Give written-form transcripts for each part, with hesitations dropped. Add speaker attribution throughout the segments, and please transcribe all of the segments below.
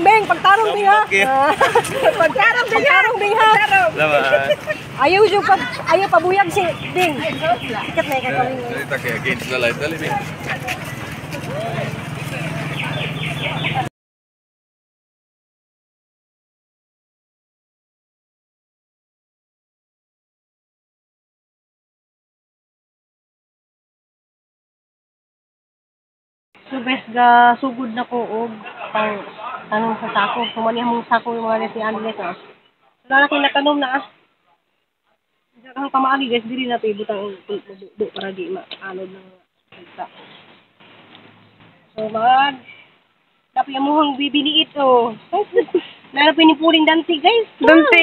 Speaker 1: Beng, pagtarong Beng ha. Pagtarong Beng ha. Ayaw yung ayaw pabuyag si Beng. Ikat na ikakawin.
Speaker 2: Kita kaya against the light dali Beng.
Speaker 1: So best ga sugod na ko og pang tanong sa sako. Sumani mong sako yung mga si Anles ah. Wala na kayo natanom na ah. Diyan kang pamaagi guys, dili na tayo butang do para di maanod ng kita. So dapat yung muhang bibili ito. Lalo pinipuling Dante guys.
Speaker 3: Dante.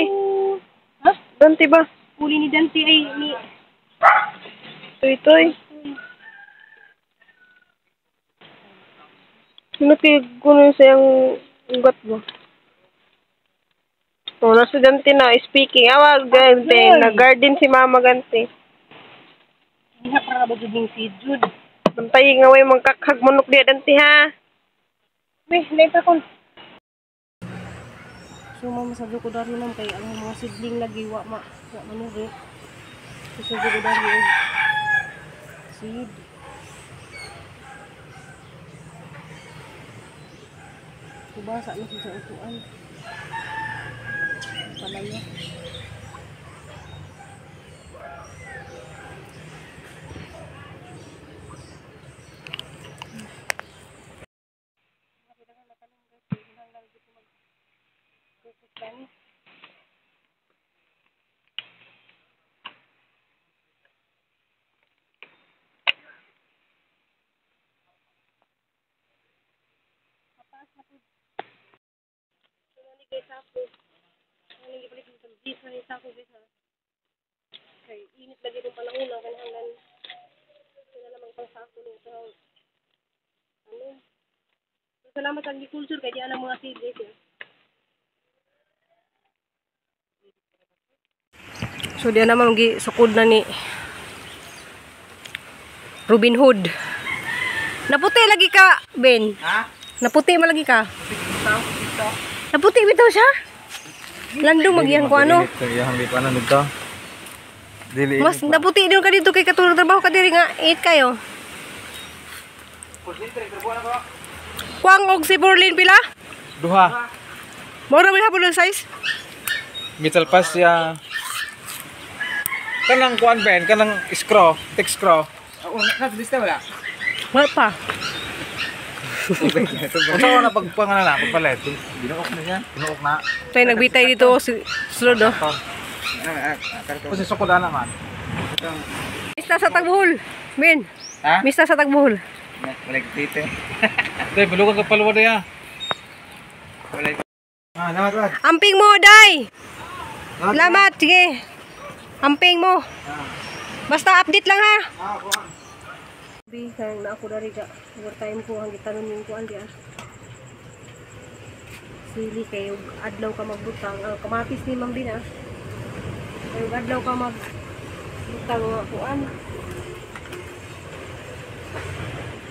Speaker 1: Ha?
Speaker 3: Dante ba?
Speaker 1: Puli ni Dante ay ni
Speaker 3: Toy. Ano kayo kuno sayang ugat mo? Oh, nasa Dante na. Speaking. Awag, Dante. Nag-garden si Mama Gante.
Speaker 1: Hindi na para ba juding si Jude.
Speaker 3: Bantay nga way magkakhag manok di Dante ha.
Speaker 1: May, later kon. So, mamasado ko dari nang kay ang mga sidling lagi wa manugi. Susugod ko dari og seed. Subasa na sa upuan. Palaya. Kay init lagi ng panahon na kanahalan sila namang pangsako nito. Ano? Salamat sa agriculture kay di ana mga seedless eh. So diyan naman gi sukod na ni Robin Hood. Naputi lagi ka, Ben. Ha? Naputi man lagi ka. Naputi bitaw siya. Landong magyang ko ano.
Speaker 2: Yang di panan dito. Dili.
Speaker 1: Mas naputi din ka dito kay katulong trabaho ka diri nga 8 kayo. Kuang og si Porlin pila?
Speaker 2: Duha.
Speaker 1: Mora may hapon ang size?
Speaker 2: Metal pass ya. Kanang kuan ben, kanang screw, text screw. Oh, na-lista wala.
Speaker 1: Wala pa.
Speaker 2: Unsa na pagpangalan na, pagpalit. Binuok na siya. Binuok na.
Speaker 1: Tayo nagbitay dito si Slod oh.
Speaker 2: Kasi sukuda naman.
Speaker 1: Mista sa Tagbuhol. Ben.
Speaker 2: Ha?
Speaker 1: Mista sa Tagbuhol.
Speaker 2: Balik dito. Day, bulukan ka palwa day ah. Balik. Ah, namat.
Speaker 1: Amping mo, Day. Salamat, sige. Amping mo. Basta update lang ha. Kaya na ako dari ka. Overtime ko ang gitanon yung kuan diyan. Sili kayo adlaw ka magbutang. Kamatis ni Mang Bina. Kayo adlaw ka magbutang kuan.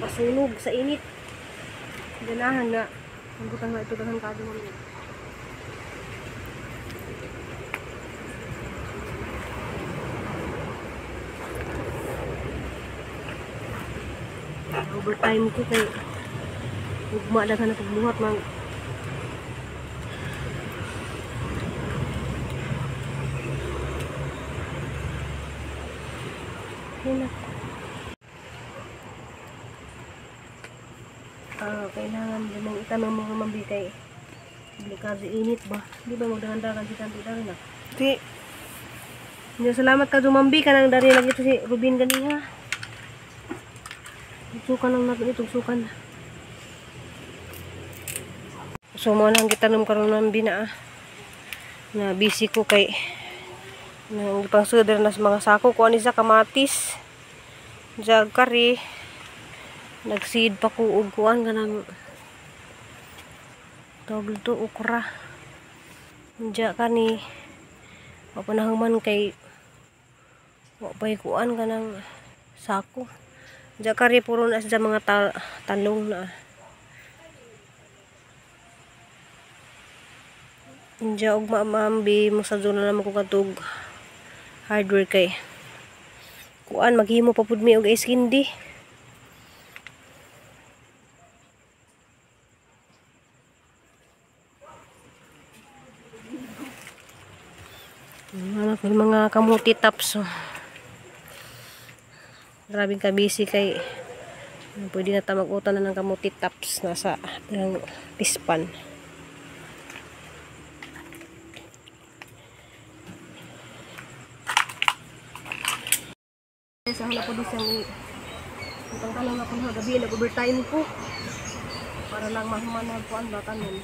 Speaker 1: Pasunog sa init. Ganahan nga. Ang butang na ito dahan kado mo. Overtime ko kay ugma daghan na pagbuhat mang hina. Kailangan lamang itanong mga mambikay delikado init ba? Di ba magdahan-dahan si Tanti dari na? Di. Salamat ka dumambi ka nang dari lagi ito si Rubin ganiha. Sukan lang natin itong sukan. So mo nang gitanom karon ng bina na busy ko kay nang ipangsuder na sa mga sako ko ani sa kamatis jag kari nagseed pa ko og kuan ganang tawag to okra ja kani wa panahuman kay wa pay kuan ganang sako. Jakari puro na sa mga talong na. Inja og maambi mo sa zona naman ko katog hardware kay kuan maghimo pa pud mi og ice candy. Mga kamuti tops. So. Grabing ka busy kay pwede na mag-utan na ng kamuti tops nasa ng pispan. Sa hala po disang itong tanong ako na gabi nag-overtime ko para lang mahumanag ko ang batanon.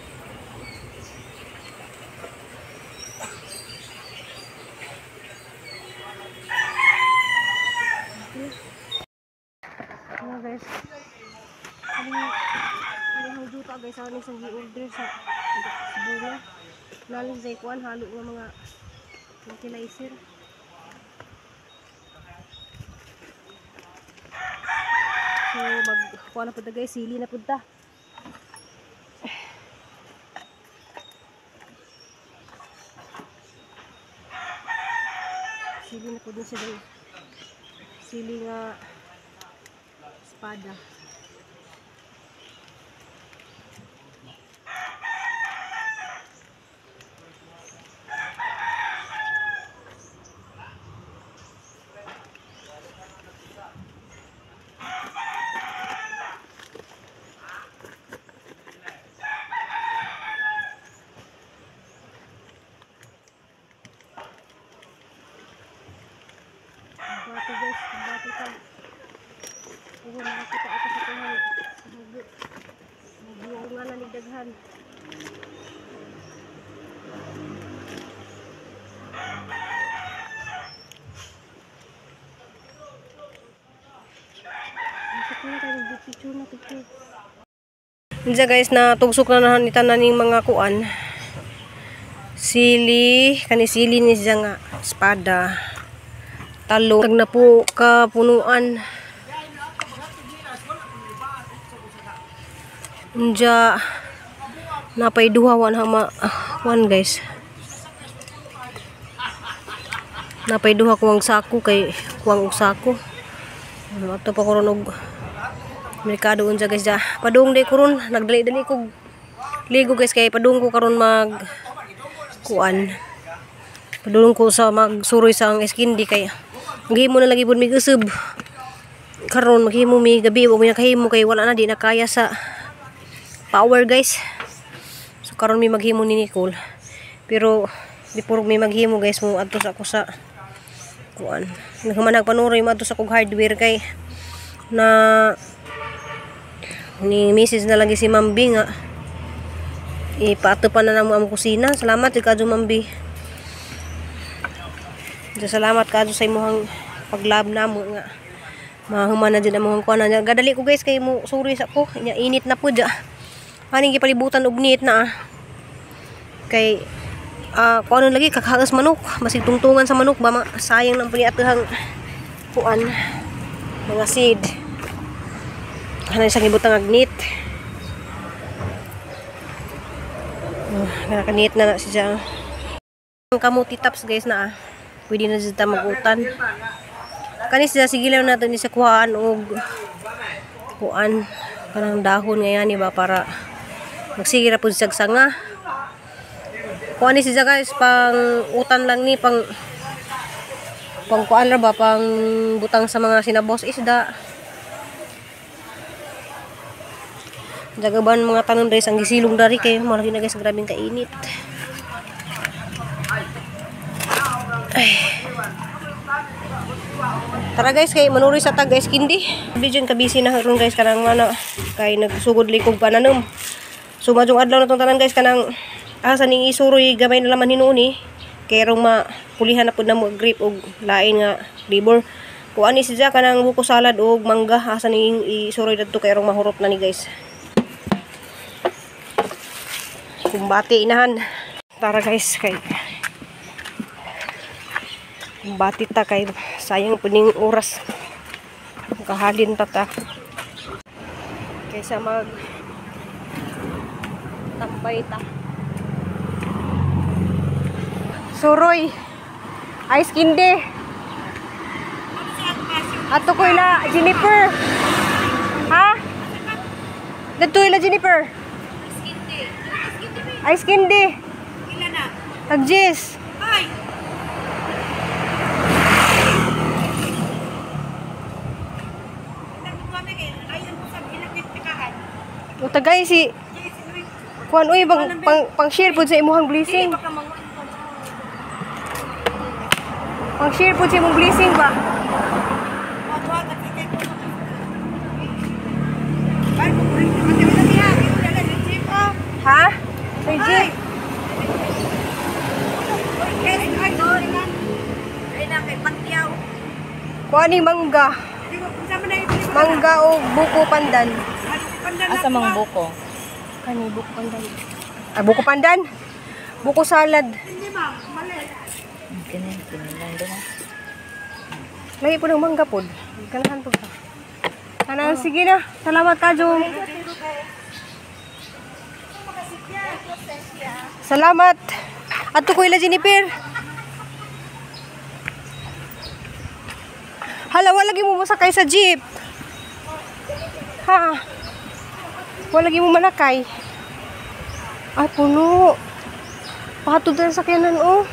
Speaker 1: Ano guys, ang juta guys ang isang gi-order sa Sibula. Lalim sa ikuan halo ng mga fertilizer. So magkuha na po na guys, sili na po ta. Sili na po din siya guys. Sili nga espada. Bati guys, bati ka. Ugo nakakita ako sa tuhan. Ugo nga na nigdaghan. Diyan guys, na tugsok na nanitan na ning mga kuan. Sili, kani sili ni siya nga espada. Talo, tag na po kapunuan. Diyan, napay duha wan guys. Napay duha kuwang sako kay kuwang sako. Ato pa karon og merkado unsa guys da. Padung day karon nagdali-dali ko ligo guys kay padung ko karon mag kuan. Padung ko sa magsuroy sa ang iskindi kay maghimo na lagi pud mi usab. Karon maghimo mi gabi wa mi nakahimo kay wala na di na kaya sa power guys. So karon mi maghimo ni Nicole. Pero before mi maghimo guys mo adto sa ako sa kuan. Nagmanag panuroy mo adto sa kog hardware kay na ni Mrs. na lagi si Mambi nga ipaato pa na namo ang kusina. Salamat kadto Mambi. Salamat kadto sa imong paglab namo nga mahuman na dyan ang kuan na. Gadali ko guys kay mo sorry sa ko nya init na po dya. Aning gipalibutan og nit na kay kuan lagi kakagas manok masig tungtungan sa manok ba sayang nang puni atahang kuan mga seed. Kanang isang ibutang agnit. Nakanit na siya. Ang kamuti tops guys na pwede na siya magutan. Kani siya sigilaw natin ni sa kuhaan og kuan kanang dahon ngayon ba para magsigira po siya sanga. Kuan ni siya guys pang utan lang ni pang kuan ra ba pang butang sa mga sinabos isda. Jagaban mga tanon guys ang gisilong dari kay malaki na guys grabing kainit. Ay. Tara guys kay manuri sa tag guys kindi. Video ka busy na karon guys kanang ano kay nagsugod likog pananom. So majong adlaw na tong tanan guys kanang asa ning isuroy gamay na laman hinuoni kay rong mapulihan na pud namo grape og lain nga flavor. Kuan ni siya kanang buko salad og mangga asa ning isuroy dadto kay rong mahurot na ni guys. Kumbati inahan. Tara guys kay kumbati ta kay sayang puning oras kahalin ta kaysa mag tampay ta. Suroy. Ice Kinde. Ato ko ila Jennifer. Ha? Dito ila Jennifer. Ice Kinde.
Speaker 3: Ilan na?
Speaker 1: Tag-Jis.
Speaker 3: Ay!
Speaker 1: O tagay si kuan uy pang share pud sa imuhang blessing. Pang share pud sa imong blessing ba? Ha? Say Jeep. Kuan ni mangga. Mangga o buko pandan.
Speaker 4: Asa mang buko?
Speaker 1: Kani buko pandan. Ah, buko pandan. Buko salad.
Speaker 4: Kini lang do.
Speaker 1: Lagi po ng mangga po. Ganahan po ka. Kanang sige na. Salamat ka, Jom. Salamat. Ato ko ila Jennifer. Hala, wala lagi mo masakay sa jeep. Ha? Wala lagi mo manakay. Ay, puno. Pakatod na sa sakyanan, oh.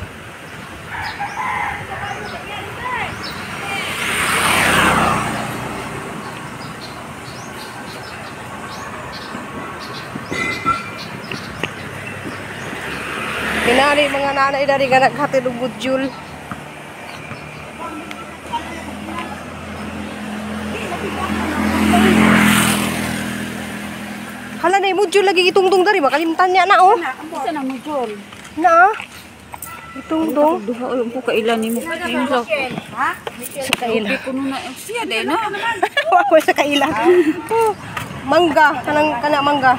Speaker 1: Pinari mga nanay dari nga naghatid og budyul. Hala na budyul lagi itungtong dari makalimtan niya na oh.
Speaker 4: Asa na mo jol?
Speaker 1: Na. Itungtong.
Speaker 4: Duha ulo ko kailan nimo. Imso.
Speaker 1: Sa kaila.
Speaker 4: Kuno na siya de na.
Speaker 1: Ako sa kaila. Oh, mangga kana mangga.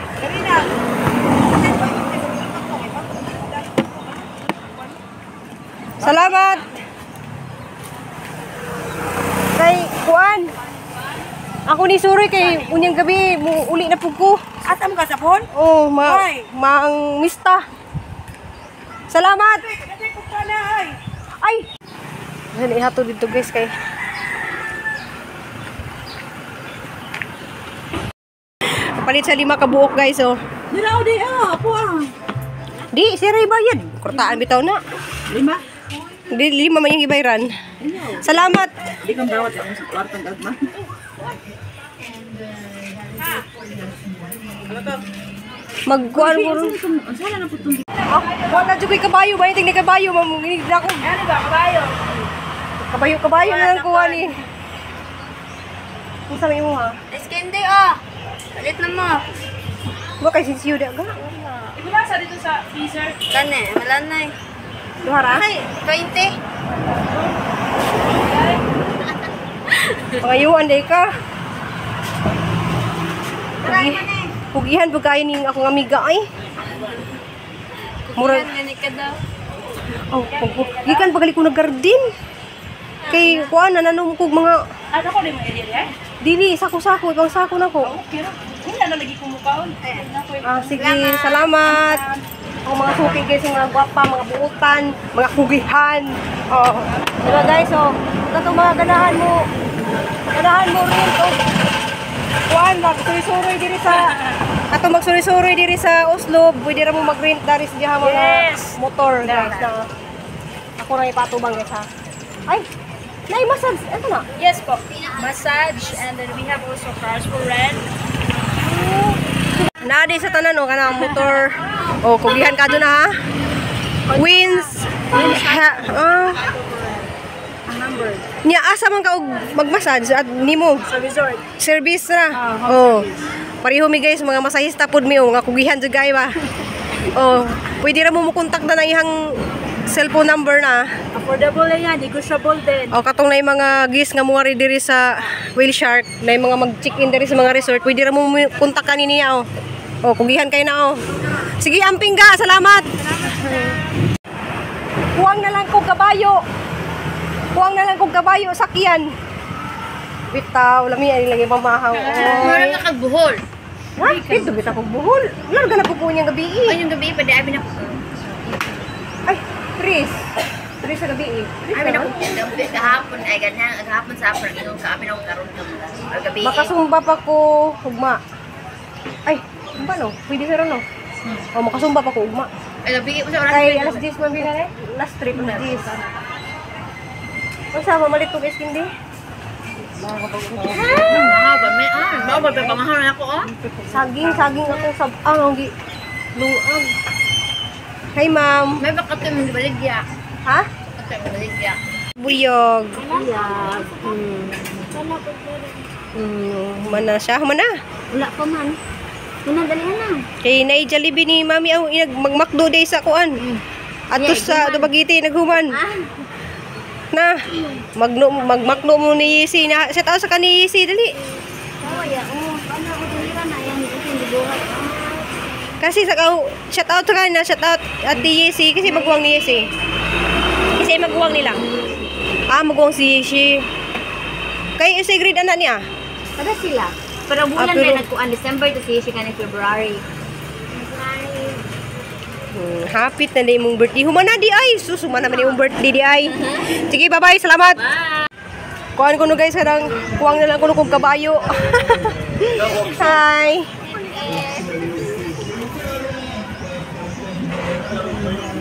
Speaker 1: Salamat. Kay kuan. Ako ni Suroy kay unyang gabi mo uli na pug ko.
Speaker 3: Atam ka sa phone?
Speaker 1: Oh,
Speaker 3: Ay.
Speaker 1: maang mista. Salamat. Ay. Dali hato dito guys kay. Palit sa 5 ka buok guys oh.
Speaker 3: Nilaw di apo ah.
Speaker 1: Di si Ray bayad. Kurtaan bitaw na.
Speaker 3: 5?
Speaker 1: Di 5 man yung ibayran. Salamat.
Speaker 3: Di kang bawat ako sa kwartong gagma.
Speaker 1: Magkuan mo ron.
Speaker 3: Sala na putong.
Speaker 1: Ah, wala jud koy kabayo, bayo tingni kabayo, mamunginig na ako.
Speaker 3: Ano ba kabayo?
Speaker 1: Kabayo na lang kuha ni. Kung sabi mo ha?
Speaker 3: Iskende ah. Palit na mo.
Speaker 1: Mo kay sinsiyo da ga.
Speaker 3: Ibasa dito sa freezer. Kane, malanay.
Speaker 1: Duhara.
Speaker 3: Ay, 20.
Speaker 1: Pangayuan day ka. Pugihan pag kayo ning akong amiga ay. Murag
Speaker 3: ka daw.
Speaker 1: oh, gikan pagali ko nag-garden. Kay kuan nananom kog mga
Speaker 3: Ano ko din mo area eh?
Speaker 1: dili sako-sako ibang sako na ko.
Speaker 3: Pero hindi na lagi kumukaon.
Speaker 1: Ah, sige, salamat. Ang mga suki guys, yung mga gwapa, mga buutan, mga kugihan. Oh. Diba guys, oh. Ito mga ganahan mo. Ganahan mo rin to. Kuan, magsuri-suri diri sa ato magsuri-suri diri sa Oslo. Pwede ra mo mag-rent dari sa diha mga motor guys. Na, ako na ipatubang guys ha. Ay, massage. Ano na?
Speaker 5: Yes po. Massage, and then we have also cars for rent.
Speaker 1: Naadi sa tanan o kanang motor. O kugihan ka doon ha. Wins. Nya asa man ka og mag-massage at nimo
Speaker 5: Sa resort.
Speaker 1: service na. Oh. Pareho mi guys mga masahista pud mi o nga kugihan jud gay ba. Oh, pwede ra mo kontak na ng ihang cellphone number na.
Speaker 5: Affordable na yan, negotiable din.
Speaker 1: O katong na mga gis nga muari diri sa Whale Shark, na mga mag-check-in diri sa mga resort, pwede ra mo kontakan niya oh. O kugihan kay na oh. Sige, amping ga, salamat. Kuwang na lang kog kabayo. Kuwang na lang kog kabayo sakyan. Bitaw, lami ani lagi mamahaw.
Speaker 5: Meron na kagbuhol.
Speaker 1: Ha? Ito bitaw kog buhol. Larga na po ko niyang gabi.
Speaker 5: Ay, yung gabi, pwede abi na po.
Speaker 1: Ay, Chris. Chris sa gabi eh.
Speaker 5: Ay, na kahapon ay ganyan, kahapon sa apron yung kami na karon gabi.
Speaker 1: Makasumba pa ko ugma. Ay, paano? Pwede sa no? O makasumba pa ko ugma.
Speaker 5: Ay, gabi mo sa oras.
Speaker 1: Kay alas 10 man binare. Last trip na 10. Unsa mamalit ko kay Skindi?
Speaker 5: Mahaba may mao ba pamahal na ako
Speaker 1: Saging ako sa ang luang. Hi ma'am.
Speaker 5: May bakat mo baligya.
Speaker 1: Ha?
Speaker 5: Bakat mo baligya.
Speaker 1: Buyog. Mana siya? Mana?
Speaker 5: Wala pa man. Muna dalihan na.
Speaker 1: Kay naay Jollibee ni mami ang magmakdo day sa kuan. Atos sa Dumaguete naghuman. Na magmakdo mo ni Yesi na set out sa kani Yesi dali. Kasi sa shout out ka na shout out at Yesi kasi magwang ni Yesi. Kasi magwang nila. Magwang si Yesi. Kay sa grade anak niya.
Speaker 5: Kada sila. Pero bulan
Speaker 1: pero-
Speaker 5: na nagkuan December to siya kanang February.
Speaker 1: Hapit na din mong birthday. Humana di ay. Susuma naman yung birthday di ay. Sige, bye-bye. Salamat. Kuhaan ko no guys. Kadang kuhaan na lang ko kong kabayo. Hi.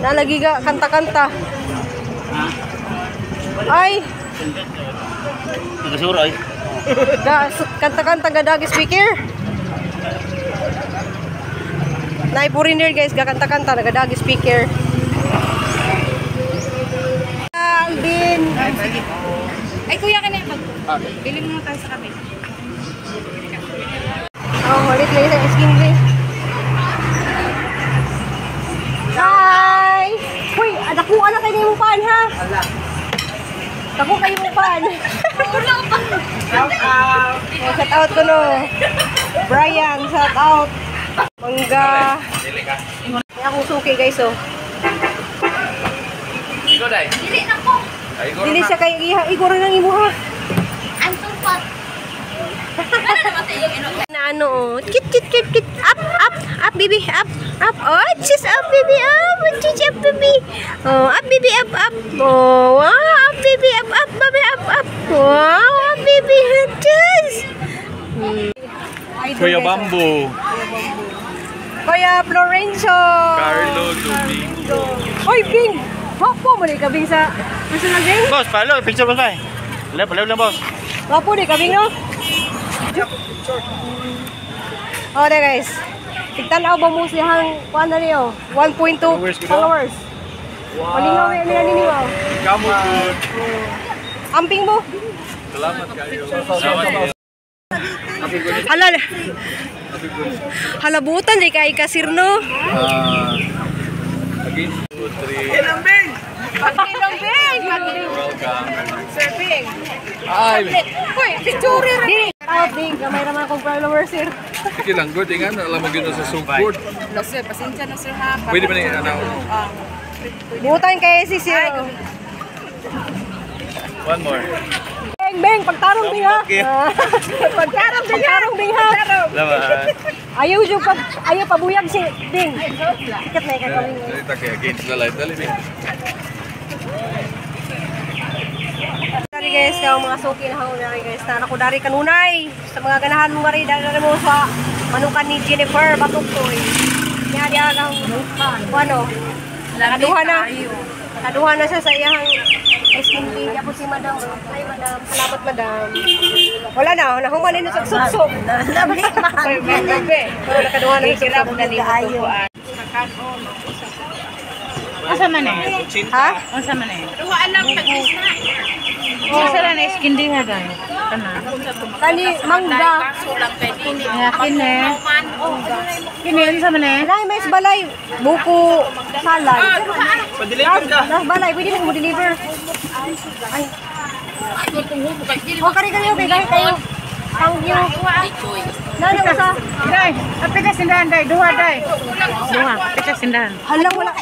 Speaker 1: Nalagi ka kanta-kanta. Ay.
Speaker 2: Nagasuro ay.
Speaker 1: Kanta-kanta gadagi speaker. Nay foreigner guys, gakanta-kanta nagadagi speaker. Alvin.
Speaker 4: Ay, kuya ka na yung bili mo na tayo sa kape.
Speaker 1: Ulit na isang skin day. Hi! Uy, adakuha na kayo mong pan ha? Dako kayo mong pan. Shout out ko no. Brian, shout out. Mangga. May akong suki guys oh.
Speaker 2: Ikaw dai.
Speaker 5: Dili na ko.
Speaker 1: Dili siya kay igor nang imo ha.
Speaker 5: Ang tumpat. Ano naman tayo yung ino?
Speaker 1: Na ano oh. Kit up baby up. Oh, just up baby up. Just up baby. Oh, up baby up. Oh, wow, up baby up baby up. Wow, up baby just.
Speaker 2: Kuya Bambo.
Speaker 1: Kuya Florencio.
Speaker 2: Carlo Domingo.
Speaker 1: Oy, Bing. Wapo mo ni kabing sa personal Bing.
Speaker 2: Boss, palo, picture boss bay. Palaw lang boss.
Speaker 1: Wapo ni kabing no. Oh, there guys. Tigtanaw ba mo siyang kuan na niyo? 1.2 followers. Palingaw na nila ninyo.
Speaker 2: Kamu good.
Speaker 1: Amping mo.
Speaker 2: Salamat kayo. Salamat.
Speaker 1: Halal. Halabutan di kay kasirno.
Speaker 2: Again, 2, 3.
Speaker 1: Ilang Bing.
Speaker 2: Welcome.
Speaker 1: Sir Bing.
Speaker 2: Ay,
Speaker 1: Hoy, picture rin. Out Bing, kamay naman akong followers sir.
Speaker 2: sige lang good ingan alam mo gyud sa support.
Speaker 4: No, sir, pasensya na, sir, ha?
Speaker 2: Pwede ba ni ano?
Speaker 1: Butan kay si sir.
Speaker 2: One more.
Speaker 1: Beng, Beng, pagtarong Bing ha. Pagtarong Bing ha.
Speaker 2: Salamat.
Speaker 1: Ayaw pabuyag si Bing. Ikat na ikat kami.
Speaker 2: Dali kay again sa live dali Bing.
Speaker 1: Dari guys, kaya mga suki na hangon na guys. Tara ko dari kanunay. Sa mga ganahan mo mari, dari mo sa manukan ni Jennifer Batukoy. Kaya di agang, ano, nakaduha na siya sa iyang SMD. Kaya po si Madam. Ay, Madam. Salamat, Madam. Wala na, nahuman na sa suksok. Nabalik ma. Nakaduha na sa suksok.
Speaker 4: Asa man eh?
Speaker 1: Ha?
Speaker 4: Asa man eh? Duhaan lang tag-is na. Asa lang na skin din ha, guys?
Speaker 1: Kani, mangga.
Speaker 4: Yakin eh. Kinin sa man eh?
Speaker 1: Nay, may balay. Buko, salad. Nas balay, pwede mo deliver. Ay. O, kari-kari, okay, kahit kayo. Thank you. Nano sa?
Speaker 4: Day, api ka sindahan, day. Duha, day. Duha, api ka sindahan.
Speaker 1: Hala, wala.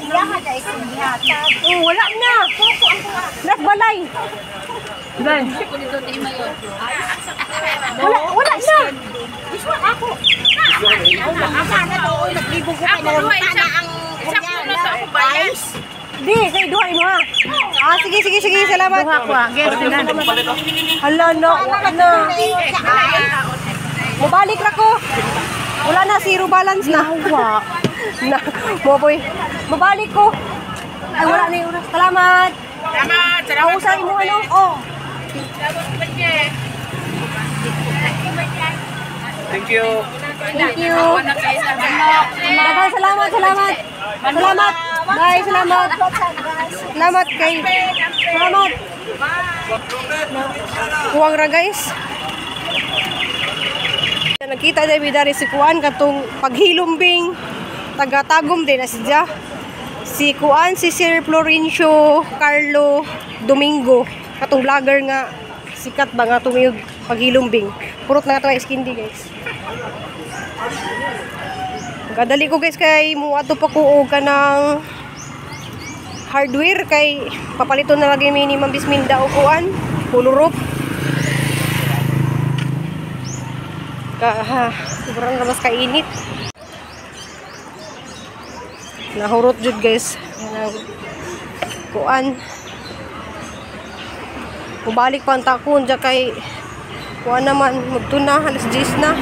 Speaker 1: Wala na. Nas balay.
Speaker 4: Day.
Speaker 1: Wala na. Di, kay duha mo ha. Ah, sige, salamat.
Speaker 4: Duha ko, guys, na.
Speaker 1: Hala, na. Mabalik na ko. Wala na, zero balance na. Na, boy. Mabalik ko. Ay, wala na yung oras. Salamat. Salamat. Usay mo ano? Oh.
Speaker 2: Thank you.
Speaker 1: Thank you. Daghang salamat. Salamat. Guys, salamat. Salamat kay. Salamat. Kuwang ra guys. Nakita dai bidari si Kuan katong paghilumbing taga-tagom din na siya. Si Kuan si Sir Florencio Carlo Domingo katong vlogger nga sikat ba nga tumiyog paghilumbing. Purot na ito skin di guys. Gadali ko guys kay muadto pa ko og kanang hardware kay papalito na lagi minimum bisminda o kuan pulurop. Sobrang mas kainit. Nahurot jud guys. Kuan. Mubalik pa ang takon dya kay kuan naman magtuna alas 10 na.